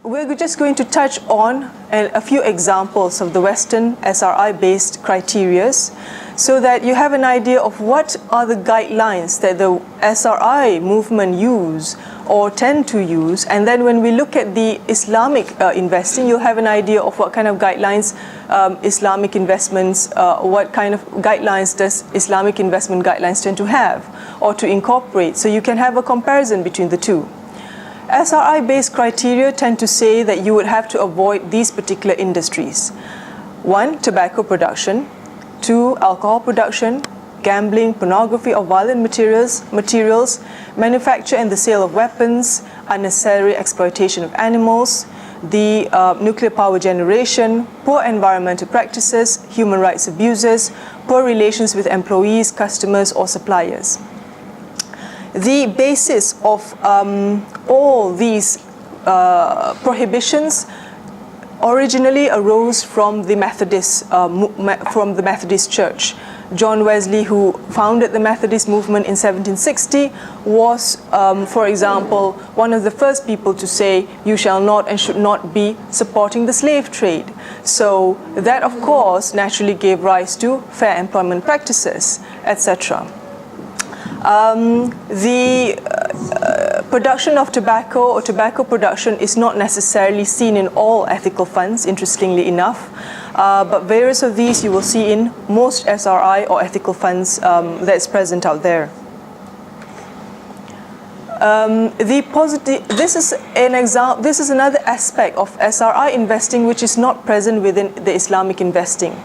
we're just going to touch on a few examples of the Western SRI-based criteria so that you have an idea of what are the guidelines that the SRI movement use or tend to use. And then when we look at the Islamic investing, you'll have an idea of what kind of guidelines Islamic investments, what kind of guidelines does Islamic investment guidelines tend to have or to incorporate. So you can have a comparison between the two. SRI-based criteria tend to say that you would have to avoid these particular industries. 1, tobacco production. 2, alcohol production, gambling, pornography or violent materials, manufacture and the sale of weapons, unnecessary exploitation of animals, the nuclear power generation, poor environmental practices, human rights abuses, poor relations with employees, customers or suppliers. The basis of all these prohibitions originally arose from the Methodist Church. John Wesley, who founded the Methodist movement in 1760, was, for example, one of the first people to say you shall not and should not be supporting the slave trade. So that, of course, naturally gave rise to fair employment practices, etc. The production of tobacco or tobacco production is not necessarily seen in all ethical funds, interestingly enough, but various of these you will see in most SRI or ethical funds that's present out there. This is an example. This is another aspect of SRI investing which is not present within the Islamic investing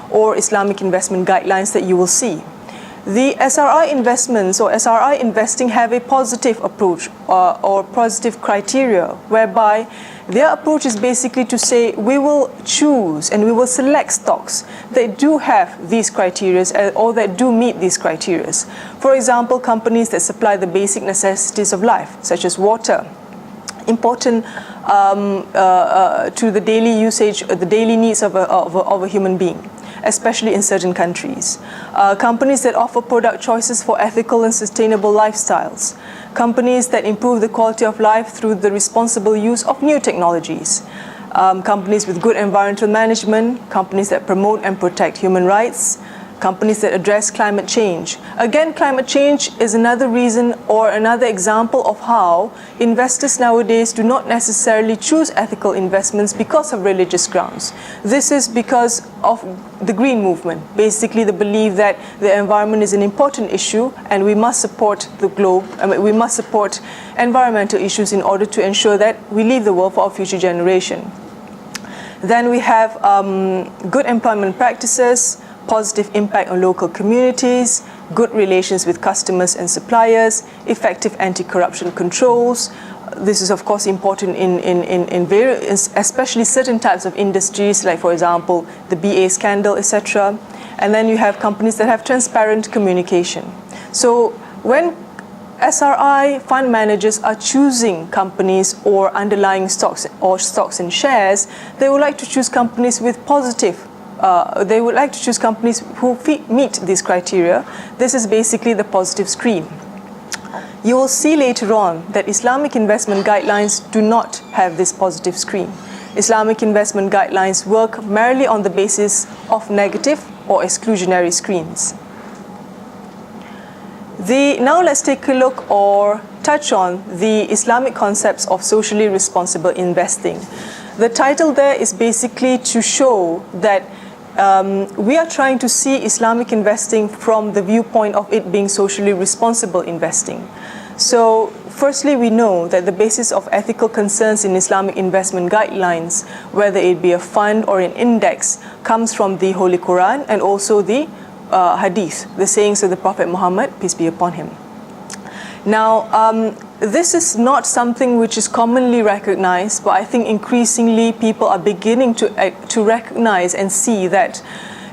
or Islamic investment guidelines that you will see. The SRI investments or SRI investing have a positive approach or positive criteria, whereby their approach is basically to say we will choose and we will select stocks that do have these criteria or that do meet these criteria. For example, companies that supply the basic necessities of life, such as water, important to the daily usage, the daily needs of a human being, especially in certain countries. Companies that offer product choices for ethical and sustainable lifestyles. Companies that improve the quality of life through the responsible use of new technologies. Companies with good environmental management. Companies that promote and protect human rights. Companies that address climate change. Again, climate change is another reason or another example of how investors nowadays do not necessarily choose ethical investments because of religious grounds. This is because of the green movement, basically the belief that the environment is an important issue and we must support the globe, we must support environmental issues in order to ensure that we leave the world for our future generation. Then we have good employment practices, positive impact on local communities, good relations with customers and suppliers, effective anti-corruption controls. This is of course important in various, especially certain types of industries, like for example the BA scandal, etc. And then you have companies that have transparent communication. So when SRI fund managers are choosing companies or underlying stocks or stocks and shares, they would like to choose companies with positive they would like to choose companies who meet these criteria. This is basically the positive screen. You will see later on that Islamic investment guidelines do not have this positive screen. Islamic investment guidelines work merely on the basis of negative or exclusionary screens. Now let's take a look or touch on the Islamic concepts of socially responsible investing. The title there is basically to show that we are trying to see Islamic investing from the viewpoint of it being socially responsible investing. So firstly, we know that the basis of ethical concerns in Islamic investment guidelines, whether it be a fund or an index, comes from the Holy Quran and also the Hadith, the sayings of the Prophet Muhammad, peace be upon him. Now, this is not something which is commonly recognized, but I think increasingly people are beginning to recognize and see that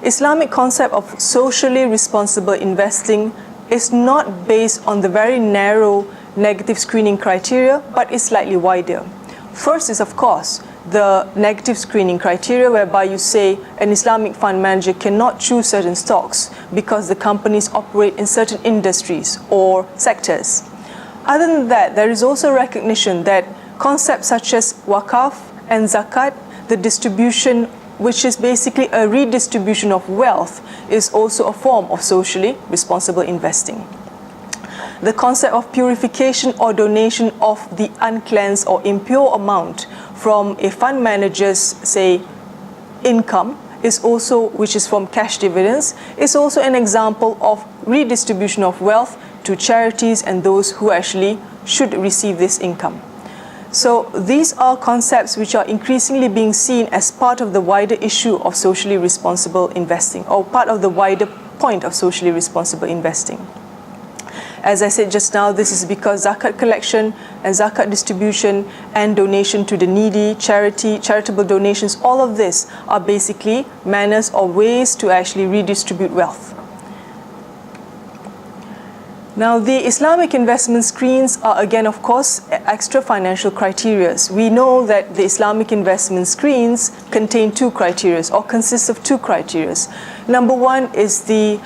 Islamic concept of socially responsible investing is not based on the very narrow negative screening criteria, but is slightly wider. First is, of course, the negative screening criteria, whereby you say an Islamic fund manager cannot choose certain stocks because the companies operate in certain industries or sectors. Other than that, there is also recognition that Concepts such as wakaf and zakat, the distribution, which is basically a redistribution of wealth, is also a form of socially responsible investing. The concept of purification or donation of the uncleansed or impure amount from a fund manager's, say, income is also, which is from cash dividends, is also an example of redistribution of wealth to charities and those who actually should receive this income. So these are concepts which are increasingly being seen as part of the wider issue of socially responsible investing, or part of the wider point of socially responsible investing. As I said just now, this is because zakat collection and zakat distribution and donation to the needy, charitable donations, all of this are basically manners or ways to actually redistribute wealth. Now, the Islamic investment screens are again, of course, extra financial criteria. We know that the Islamic investment screens contain two criteria, or consist of two criteria. Number one is the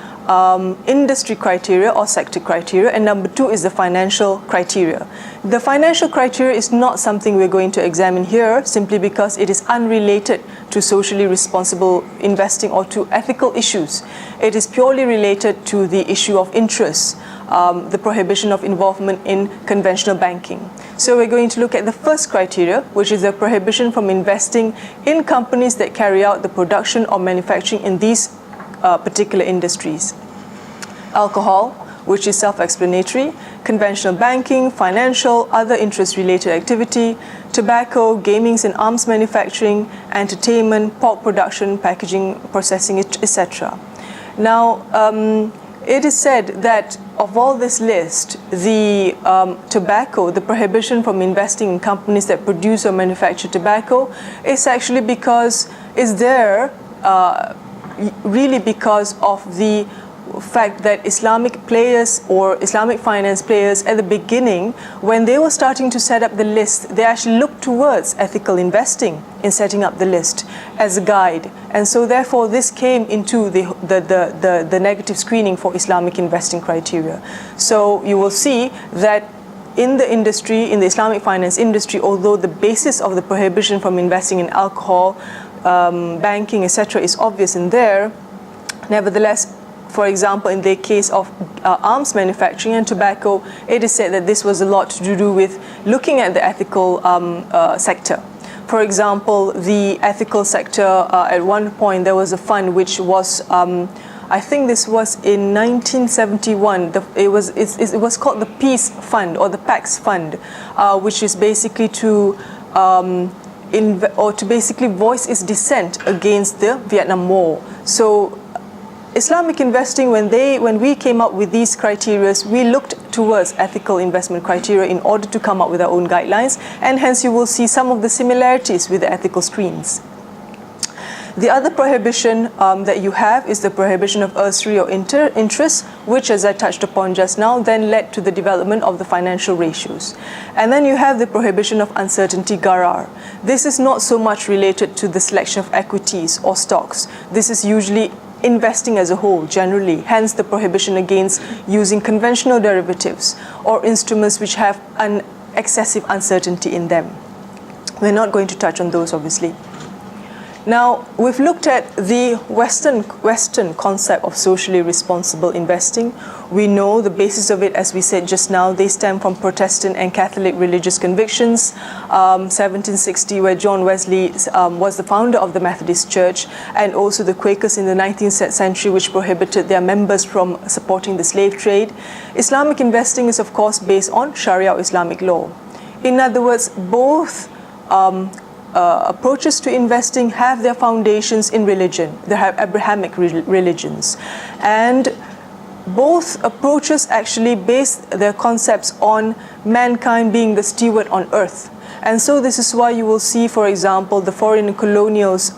industry criteria or sector criteria, and number two is the financial criteria. The financial criteria is not something we're going to examine here, simply because it is unrelated to socially responsible investing or to ethical issues. It is purely related to the issue of interest, the prohibition of involvement in conventional banking. So we're going to look at the first criteria, which is the prohibition from investing in companies that carry out the production or manufacturing in these particular industries. Alcohol, which is self-explanatory, conventional banking, financial, other interest-related activity, tobacco, gaming and arms manufacturing, entertainment, pork production, packaging, processing, etc. Now, it is said that of all this list, the tobacco, the prohibition from investing in companies that produce or manufacture tobacco, is actually because is there really because of the fact that Islamic players or Islamic finance players at the beginning, when they were starting to set up the list, they actually looked towards ethical investing in setting up the list as a guide. And so therefore this came into the negative screening for Islamic investing criteria. So you will see that in the industry, in the Islamic finance industry, although the basis of the prohibition from investing in alcohol, banking, etc. is obvious in there, nevertheless, for example, in the case of arms manufacturing and tobacco, it is said that this was a lot to do with looking at the ethical sector. For example, the ethical sector, at one point there was a fund which was, I think this was in 1971, it was called the Peace Fund or the Pax Fund, which is basically to basically voice its dissent against the Vietnam War. So Islamic investing, when we came up with these criteria, we looked towards ethical investment criteria in order to come up with our own guidelines, and hence you will see some of the similarities with the ethical screens. The other prohibition that you have is the prohibition of usury or interest, which, as I touched upon just now, then led to the development of the financial ratios. And then you have the prohibition of uncertainty gharar. This is not so much related to the selection of equities or stocks. This is usually investing as a whole, generally, hence the prohibition against using conventional derivatives or instruments which have an excessive uncertainty in them. We're not going to touch on those, obviously. Now, we've looked at the Western concept of socially responsible investing. We know the basis of it, as we said just now, they stem from Protestant and Catholic religious convictions. 1760, where John Wesley was the founder of the Methodist Church, and also the Quakers in the 19th century, which prohibited their members from supporting the slave trade. Islamic investing is, of course, based on Sharia or Islamic law. In other words, both approaches to investing have their foundations in religion. They have Abrahamic religions. And both approaches actually base their concepts on mankind being the steward on earth. And so this is why you will see, for example, the foreign colonials'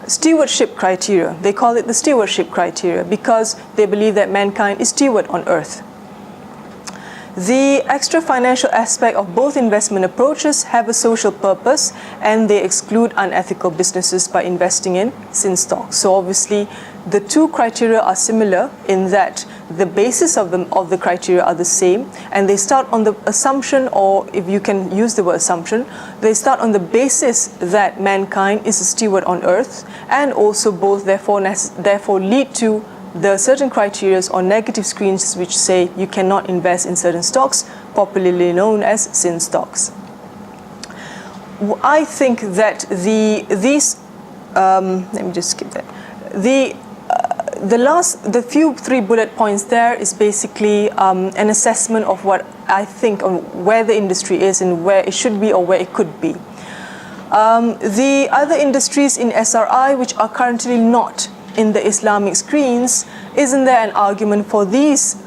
stewardship criteria. They call it the stewardship criteria because they believe that mankind is steward on earth. The extra financial aspect of both investment approaches have a social purpose, and they exclude unethical businesses by investing in sin stocks. So obviously the two criteria are similar in that the basis of the criteria are the same, and they start on the assumption, or if you can use the word assumption, they start on the basis that mankind is a steward on earth, and also both therefore lead to the certain criteria or negative screens which say you cannot invest in certain stocks, popularly known as sin stocks. I think that let me just skip that. The few three bullet points there is basically an assessment of what I think on where the industry is and where it should be or where it could be. The other industries in SRI which are currently not in the Islamic screens, isn't there an argument for these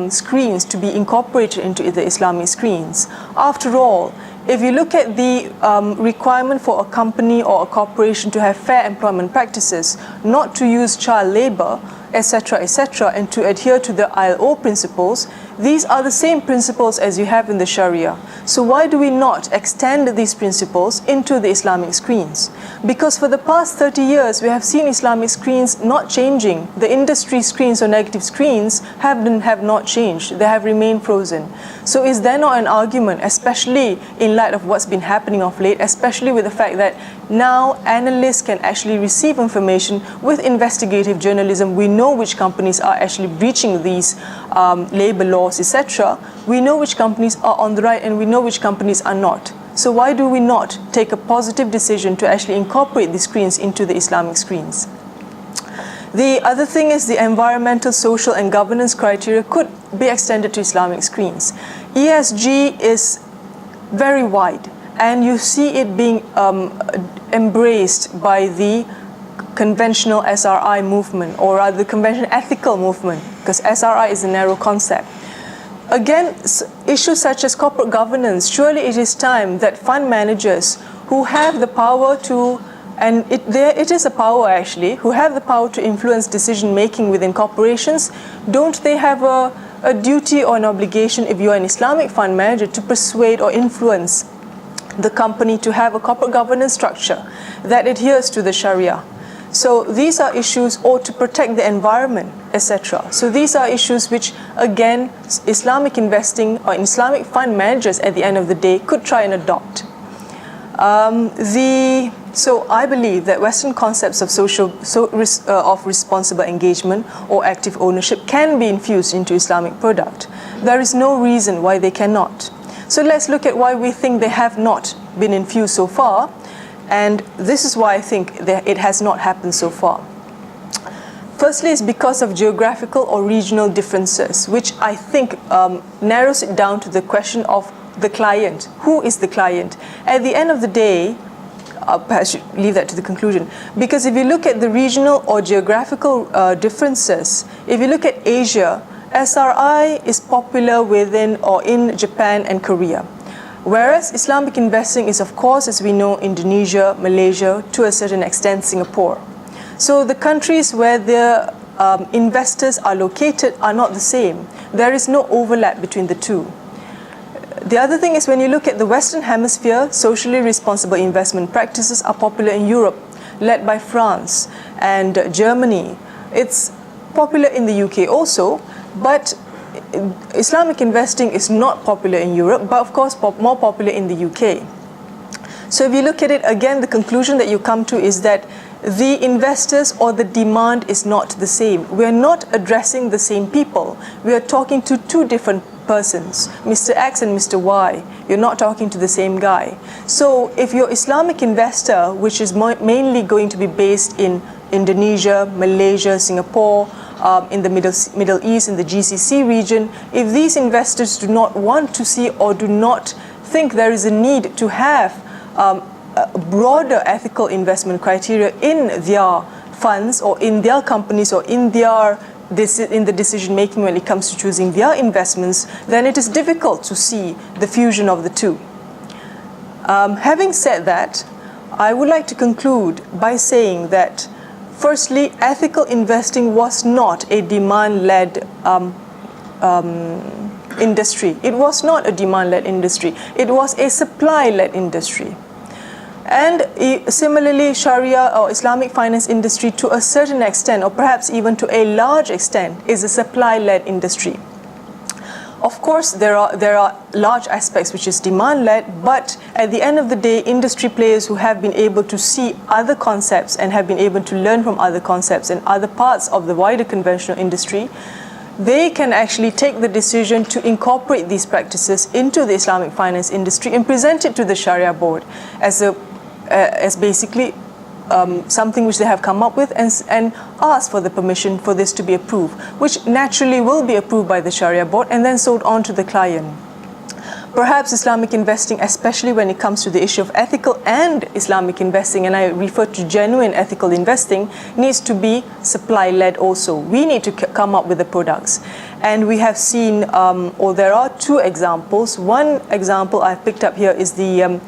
screens to be incorporated into the Islamic screens? After all, if you look at the requirement for a company or a corporation to have fair employment practices, not to use child labor, etc., and to adhere to the ILO principles, these are the same principles as you have in the Sharia. So why do we not extend these principles into the Islamic screens? Because for the past 30 years, we have seen Islamic screens not changing. The industry screens or negative screens have not changed. They have remained frozen. So is there not an argument, especially in light of what's been happening of late, especially with the fact that now analysts can actually receive information with investigative journalism? We know which companies are actually breaching these labor laws, etc. We know which companies are on the right and we know which companies are not. So why do we not take a positive decision to actually incorporate these screens into the Islamic screens? The other thing is the environmental, social and governance criteria could be extended to Islamic screens. ESG is very wide, and you see it being embraced by the conventional SRI movement, or rather the conventional ethical movement, because SRI is a narrow concept. Again, issues such as corporate governance, surely it is time that fund managers who have the power to, and it is a power actually, who have the power to influence decision making within corporations, don't they have a duty or an obligation, if you are an Islamic fund manager, to persuade or influence the company to have a corporate governance structure that adheres to the Sharia? So these are issues, or to protect the environment, etc. So these are issues which, again, Islamic investing or Islamic fund managers at the end of the day could try and adopt. So I believe that Western concepts of of responsible engagement or active ownership can be infused into Islamic product. There is no reason why they cannot. So let's look at why we think they have not been infused so far. And this is why I think that it has not happened so far. Firstly, it's because of geographical or regional differences, which I think narrows it down to the question of the client. Who is the client? At the end of the day, I should leave that to the conclusion. Because if you look at the regional or geographical differences, if you look at Asia, SRI is popular within or in Japan and Korea. Whereas Islamic investing is, of course, as we know, Indonesia, Malaysia, to a certain extent, Singapore. So the countries where the investors are located are not the same. There is no overlap between the two. The other thing is, when you look at the Western Hemisphere, socially responsible investment practices are popular in Europe, led by France and Germany. It's popular in the UK also, but Islamic investing is not popular in Europe, but of course more popular in the UK. So if you look at it again, the conclusion that you come to is that the investors or the demand is not the same. We are not addressing the same people. We are talking to two different persons, Mr. X and Mr. Y. You're not talking to the same guy. So if you're Islamic investor, which is mainly going to be based in Indonesia, Malaysia, Singapore, in the Middle East, in the GCC region, if these investors do not want to see or do not think there is a need to have broader ethical investment criteria in their funds or in their companies or in the decision making when it comes to choosing their investments, then it is difficult to see the fusion of the two. Having said that, I would like to conclude by saying that firstly, ethical investing was not a demand-led industry. It was not a demand-led industry. It was a supply-led industry. And similarly, Sharia or Islamic finance industry, to a certain extent, or perhaps even to a large extent, is a supply-led industry. Of course, there are large aspects which is demand-led, but at the end of the day, industry players who have been able to see other concepts and have been able to learn from other concepts and other parts of the wider conventional industry, they can actually take the decision to incorporate these practices into the Islamic finance industry and present it to the Sharia board as basically something which they have come up with, and ask for the permission for this to be approved, which naturally will be approved by the Sharia board and then sold on to the client. Perhaps Islamic investing, especially when it comes to the issue of ethical and Islamic investing, and I refer to genuine ethical investing, needs to be supply-led also. We need to come up with the products. And we have seen, or there are two examples. One example I've picked up here is the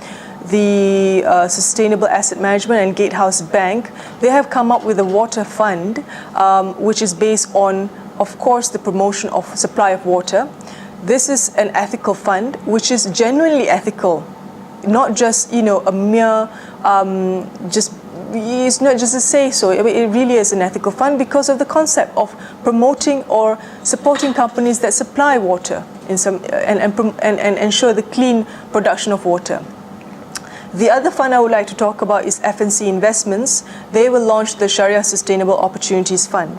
Sustainable Asset Management and Gatehouse Bank. They have come up with a water fund, which is based on, of course, the promotion of supply of water. This is an ethical fund, which is genuinely ethical, not just, a mere, it's not just a say-so. I mean, it really is an ethical fund because of the concept of promoting or supporting companies that supply water in some, and ensure the clean production of water. The other fund I would like to talk about is FNC Investments. They will launch the Sharia Sustainable Opportunities Fund.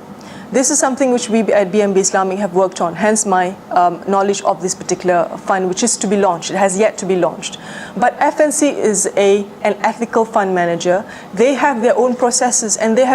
This is something which we at BMB Islamic have worked on, hence my knowledge of this particular fund, which is to be launched. It has yet to be launched. But FNC is an ethical fund manager. They have their own processes, and they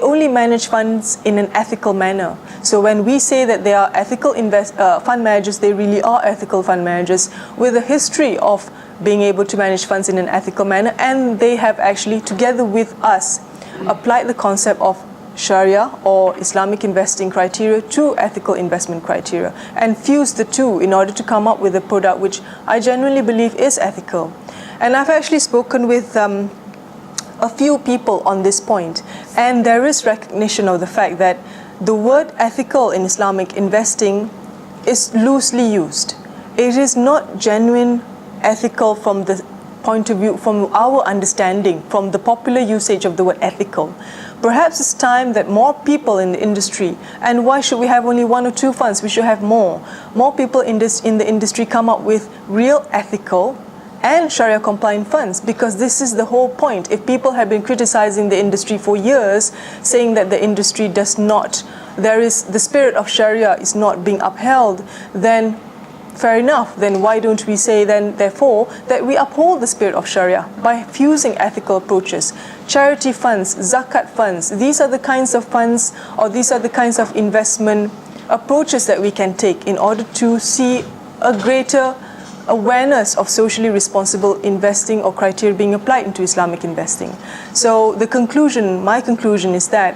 only manage funds in an ethical manner. So when we say that they are ethical fund managers, they really are ethical fund managers with a history of being able to manage funds in an ethical manner, and they have actually, together with us, applied the concept of Sharia or Islamic investing criteria to ethical investment criteria and fused the two in order to come up with a product which I genuinely believe is ethical. And I've actually spoken with a few people on this point, and there is recognition of the fact that the word ethical in Islamic investing is loosely used. It is not genuine ethical from the point of view, from our understanding, from the popular usage of the word ethical. Perhaps it's time that more people in the industry, and why should we have only one or two funds? We should have more people in the industry come up with real ethical and Sharia compliant funds, because this is the whole point. If people have been criticizing the industry for years, saying that the industry the spirit of Sharia is not being upheld, then fair enough. Then why don't we say then, therefore, that we uphold the spirit of Sharia by fusing ethical approaches, charity funds, zakat funds. These are the kinds of funds, or these are the kinds of investment approaches that we can take in order to see a greater awareness of socially responsible investing or criteria being applied into Islamic investing. So my conclusion is that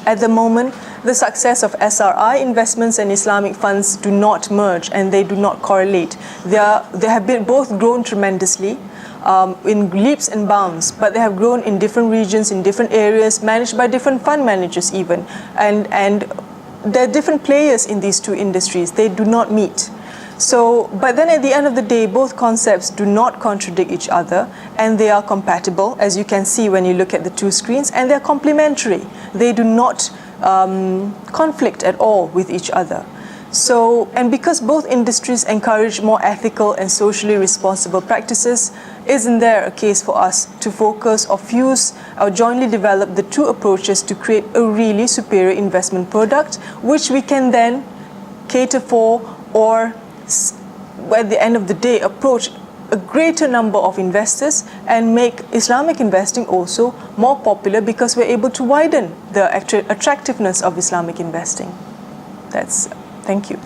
at the moment, the success of SRI investments and Islamic funds do not merge, and they do not correlate. They have both grown tremendously in leaps and bounds, but they have grown in different regions, in different areas, managed by different fund managers even. And there are different players in these two industries. They do not meet. So, but then at the end of the day, both concepts do not contradict each other, and they are compatible, as you can see when you look at the two screens, and they're complementary. They do not conflict at all with each other. So, and because both industries encourage more ethical and socially responsible practices, isn't there a case for us to focus or fuse or jointly develop the two approaches to create a really superior investment product, which we can then cater for, or at the end of the day approach a greater number of investors and make Islamic investing also more popular, because we're able to widen the attractiveness of Islamic investing. Thank you.